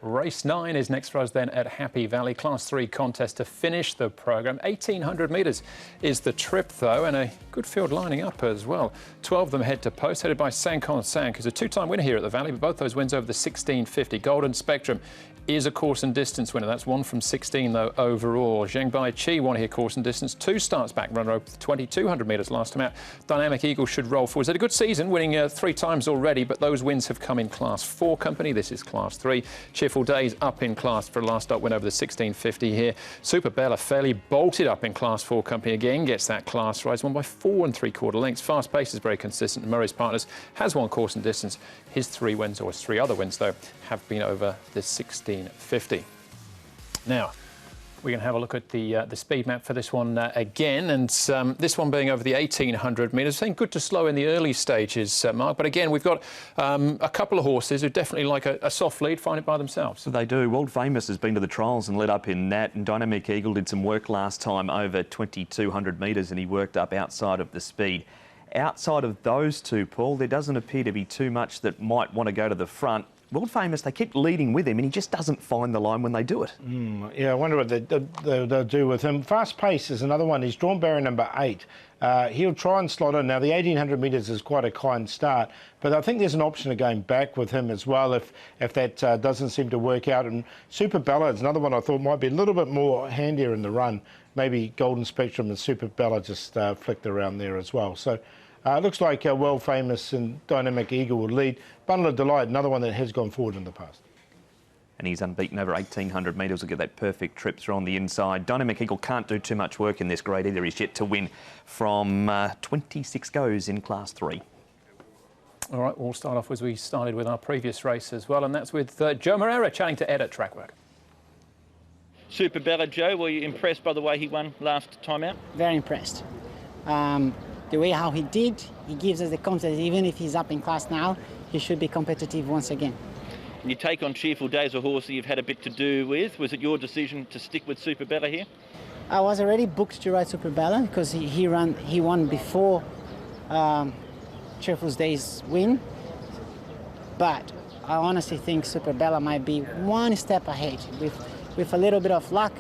Race 9 is next for us then at Happy Valley. Class 3 contest to finish the programme. 1,800 metres is the trip though, and a good field lining up as well. 12 of them head to post, headed by Sankon Sank, who's a two-time winner here at the Valley, but both those wins over the 1650. Golden Spectrum is a course and distance winner. That's 1 from 16 though overall. Zhengbai Qi won here course and distance. 2 starts back, runner over 2,200 metres last time out. Dynamic Eagle should roll forward. He's had a good season, winning 3 times already, but those wins have come in Class 4 company. This is Class 3. Cheerful Days up in class for a last start win over the 1650 here. Super Bella fairly bolted up in Class 4 company again, gets that class rise, won by 4 3/4 lengths. Fast pace is very consistent. Murray's Partners has won course and distance. His 3 wins, or his 3 other wins though, have been over the 1650. Now, we're going to have a look at the speed map for this one again, and this one being over the 1,800 metres. I think good to slow in the early stages, Mark, but again, we've got a couple of horses who definitely like a soft lead, find it by themselves. So they do. World Famous has been to the trials and led up in that, and Dynamic Eagle did some work last time over 2,200 metres, and he worked up outside of the speed. Outside of those two, Paul, there doesn't appear to be too much that might want to go to the front. World Famous, they keep leading with him and he just doesn't find the line when they do it. Yeah, I wonder what they'll do with him. Fast Pace is another one. He's drawn barrier number 8. He'll try and slot in. Now, the 1,800 metres is quite a kind start, but I think there's an option of going back with him as well if that doesn't seem to work out. And Super Bella is another one I thought might be a little bit more handier in the run. Maybe Golden Spectrum and Super Bella just flicked around there as well. So it looks like World Famous and Dynamic Eagle will lead. Bundle of Delight, another one that has gone forward in the past. And he's unbeaten over 1,800 metres. Will get that perfect trip through on the inside. Dynamic Eagle can't do too much work in this grade either. He's yet to win from 26 goes in Class 3. All right, we'll start off as we started with our previous race as well, and that's with Joe Moreira chatting to Ed at Trackwork. Super Bella, Joe, were you impressed by the way he won last time out? Very impressed. The way how he did, he gives us the confidence. Even if he's up in class now, he should be competitive once again. And you take on Cheerful Days, a horse that you've had a bit to do with. Was it your decision to stick with Super Bella here? I was already booked to ride Super Bella because he won before Cheerful Days win. But I honestly think Super Bella might be one step ahead. With a little bit of luck,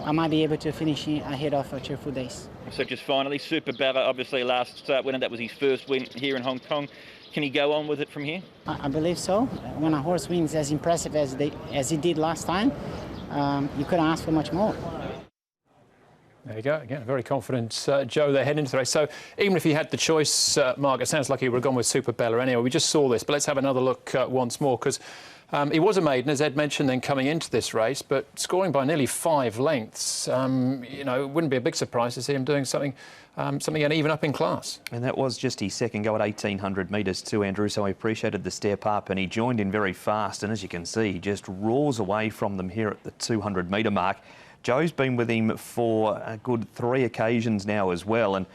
I might be able to finish ahead of Cheerful Days. So just finally, Super Bella, obviously last start winner, that was his first win here in Hong Kong. Can he go on with it from here? I believe so. When a horse wins as impressive as he did last time, you couldn't ask for much more. There you go. Again, very confident Joe there heading into the race. So even if he had the choice, Mark, it sounds like he would have gone with Super Bella anyway. We just saw this, but let's have another look once more, because he was a maiden, as Ed mentioned, then coming into this race, but scoring by nearly 5 lengths. You know, it wouldn't be a big surprise to see him doing something even up in class. And that was just his second go at 1,800 metres too, Andrew, so he appreciated the step up and he joined in very fast, and as you can see, he just roars away from them here at the 200 metre mark. Joe's been with him for a good 3 occasions now as well, and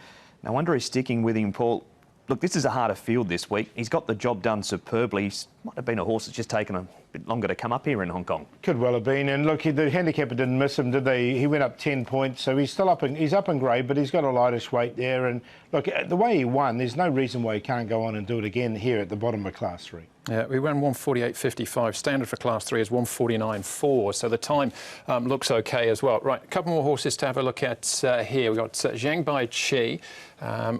no wonder he's sticking with him, Paul. Look, this is a harder field this week. He's got the job done superbly. He might have been a horse that's just taken a bit longer to come up here in Hong Kong. Could well have been. And look, the handicapper didn't miss him, did they? He went up 10 points, so he's still up in grade, but he's got a lightish weight there. And look, the way he won, there's no reason why he can't go on and do it again here at the bottom of Class 3. Yeah, we ran 1:48.55. Standard for Class 3 is 1:49.4, so the time looks okay as well. Right, a couple more horses to have a look at here. We've got Zhengbai Qi.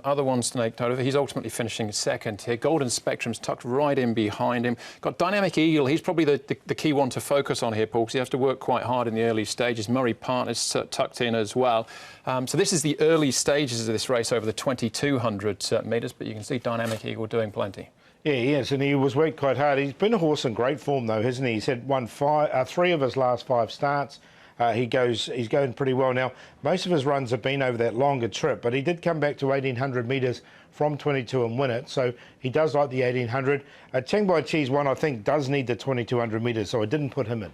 Other ones to make note of. He's ultimately finishing second here. Golden Spectrum's tucked right in behind him. Got Dynamic Eagle. He's probably the key one to focus on here, Paul, because he has to work quite hard in the early stages. Murray Partners tucked in as well. So this is the early stages of this race over the 2,200 metres, but you can see Dynamic Eagle doing plenty. Yeah, he is, and he was worked quite hard. He's been a horse in great form, though, hasn't he? He's won 3 of his last 5 starts. He's going pretty well now. Most of his runs have been over that longer trip, but he did come back to 1,800 metres from 22 and win it, so he does like the 1,800. Zhengbai Qi's one, I think, does need the 2,200 metres, so I didn't put him in.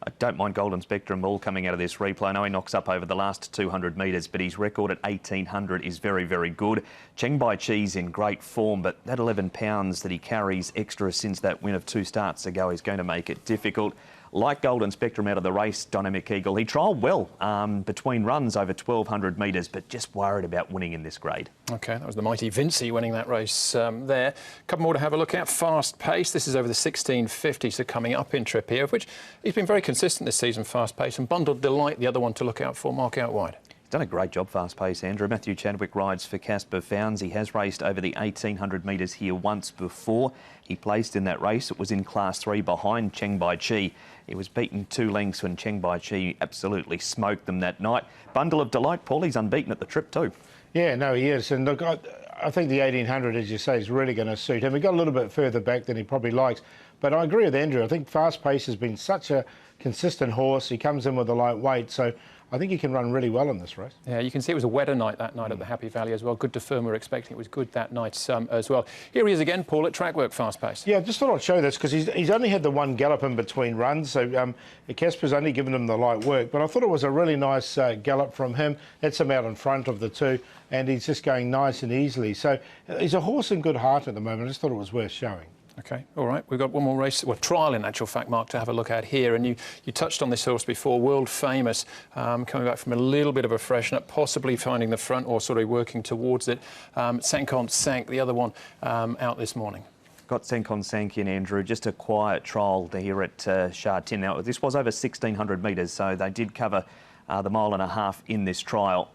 I don't mind Golden Spectrum all coming out of this replay. I know he knocks up over the last 200 metres, but his record at 1,800 is very, very good. Zhengbai Qi's in great form, but that 11 pounds that he carries extra since that win of 2 starts ago is going to make it difficult. Like Golden Spectrum out of the race, Dynamic Eagle, he trialled well between runs over 1,200 metres, but just worried about winning in this grade. OK, that was the mighty Vincey winning that race there. A couple more to have a look at. Fast Pace, this is over the 1650, so coming up in trip here, of which he's been very consistent this season, Fast Pace, and Bundled Delight, the other one to look out for, mark out wide. Done a great job, Fast Pace, Andrew. Matthew Chadwick rides for Casper Founds. He has raced over the 1,800 metres here once before. He placed in that race. It was in Class 3 behind Cheng Bai Chi. He was beaten 2 lengths when Cheng Bai Chi absolutely smoked them that night. Bundle of Delight, Paul, he's unbeaten at the trip too. Yeah, no, he is. And look, I think the 1,800, as you say, is really going to suit him. He got a little bit further back than he probably likes. But I agree with Andrew. I think Fast Pace has been such a consistent horse. He comes in with a light weight, so I think he can run really well in this race. Yeah, you can see it was a wetter night that night at the Happy Valley as well. Good to firm, we were expecting it was good that night as well. Here he is again, Paul, at track work, Fast Pace. Yeah, I just thought I'd show this because he's only had the one gallop in between runs, so Casper's only given him the light work. But I thought it was a really nice gallop from him. That's him out in front of the two, and he's just going nice and easily. So he's a horse in good heart at the moment. I just thought it was worth showing. OK, all right. We've got one more race, well, trial in actual fact, Mark, to have a look at here. And you touched on this horse before, World Famous, coming back from a little bit of a freshen up, possibly finding the front or sort of working towards it. Sankon Sank, the other one, out this morning. Got Sankon Sank in, Andrew. Just a quiet trial here at Sha Tin. Now, this was over 1,600 metres, so they did cover the 1.5 miles in this trial.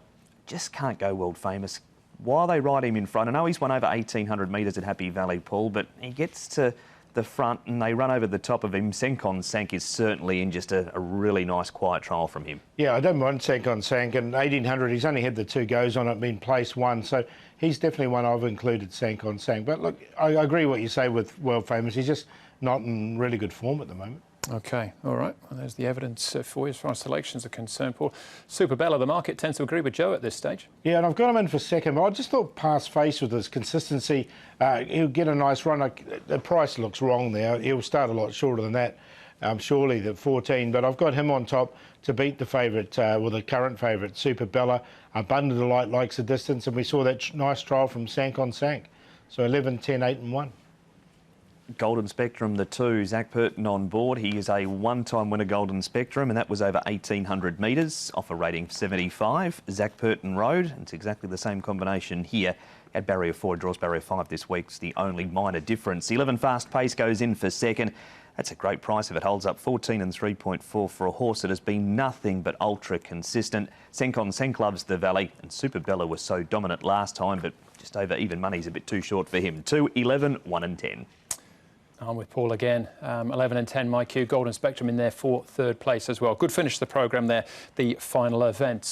Just can't go World Famous. Why they ride him in front? I know he's won over 1,800 metres at Happy Valley, Paul, but he gets to the front and they run over the top of him. Sankon Sank is certainly in just a really nice quiet trial from him. Yeah, I don't mind Sankon Sank, and 1,800, he's only had the 2 goes on it, been placed 1, so he's definitely one I've included, Sankon Sank. But look, I agree what you say with World Famous. He's just not in really good form at the moment. OK, all right. Well, there's the evidence for you as far as selections are concerned, Paul. Super Bella, the market tends to agree with Joe at this stage. Yeah, and I've got him in for second, but I just thought Past Face with his consistency, he'll get a nice run. The price looks wrong there. He'll start a lot shorter than that, surely, the 14. But I've got him on top to beat the favourite, the current favourite, Super Bella. Bundle Delight likes the distance, and we saw that nice trial from Sankon Sank. So 11, 10, 8 and 1. Golden Spectrum, the 2, Zach Purton on board. He is a one-time winner Golden Spectrum, and that was over 1,800 metres, off a rating of 75. Zach Purton rode. It's exactly the same combination here at barrier 4. Draws barrier 5 this week. It's the only minor difference. 11 Fast Pace goes in for second. That's a great price if it holds up. 14 and 3.4 for a horse that has been nothing but ultra consistent. Sankon Sank loves the Valley, and Super Bella was so dominant last time, but just over even money's a bit too short for him. 2, 11, 1 and 10. I'm with Paul again. 11 and 10, my cue. Golden Spectrum in there for third place as well. Good finish to the programme there, the final events.